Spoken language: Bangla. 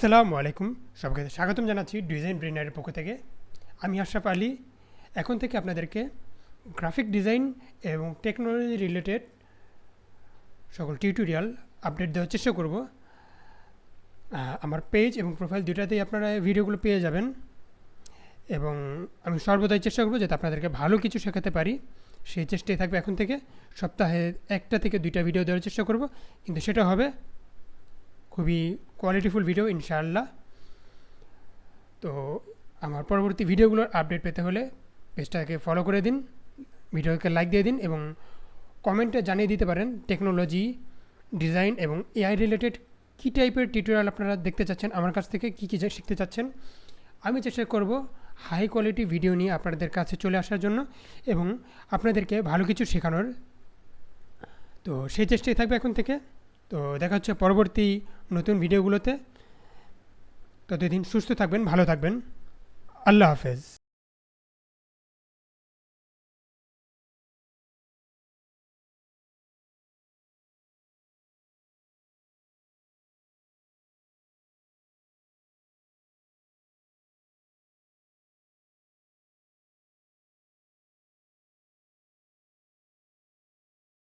আসসালামু আলাইকুম, সবাইকে স্বাগতম জানাচ্ছি ডিজাইন ব্রেনারের পক্ষ থেকে। আমি আশরাফ আলী। এখন থেকে আপনাদেরকে গ্রাফিক ডিজাইন এবং টেকনোলজি রিলেটেড সকল টিউটোরিয়াল আপডেট দেওয়ার চেষ্টা করব। আমার পেজ এবং প্রোফাইল দুটাতেই আপনারা ভিডিওগুলো পেয়ে যাবেন, এবং আমি সর্বদাই চেষ্টা করব যাতে আপনাদেরকে ভালো কিছু শেখাতে পারি। সেই চেষ্টাই থাকবে এখন থেকে। সপ্তাহে 1টা থেকে 2টা ভিডিও দেওয়ার চেষ্টা করব, কিন্তু সেটা হবে খুবই কোয়ালিটিফুল ভিডিও ইনশাআল্লাহ। তো আমার পরবর্তী ভিডিওগুলোর আপডেট পেতে হলে পেজটাকে ফলো করে দিন, ভিডিওকে লাইক দিয়ে দিন, এবং কমেন্টে জানিয়ে দিতে পারেন টেকনোলজি, ডিজাইন এবং এআই রিলেটেড কী টাইপের টিউটোরিয়াল আপনারা দেখতে চাচ্ছেন, আমার কাছ থেকে কী শিখতে চাচ্ছেন। আমি চেষ্টা করব হাই কোয়ালিটি ভিডিও নিয়ে আপনাদের কাছে চলে আসার জন্য এবং আপনাদেরকে ভালো কিছু শেখানোর। তো সেই চেষ্টাই থাকবে এখন থেকে। তো দেখা হচ্ছে পরবর্তী নতুন ভিডিওগুলোতে। ততদিন সুস্থ থাকবেন, ভালো থাকবেন। আল্লাহ হাফেজ।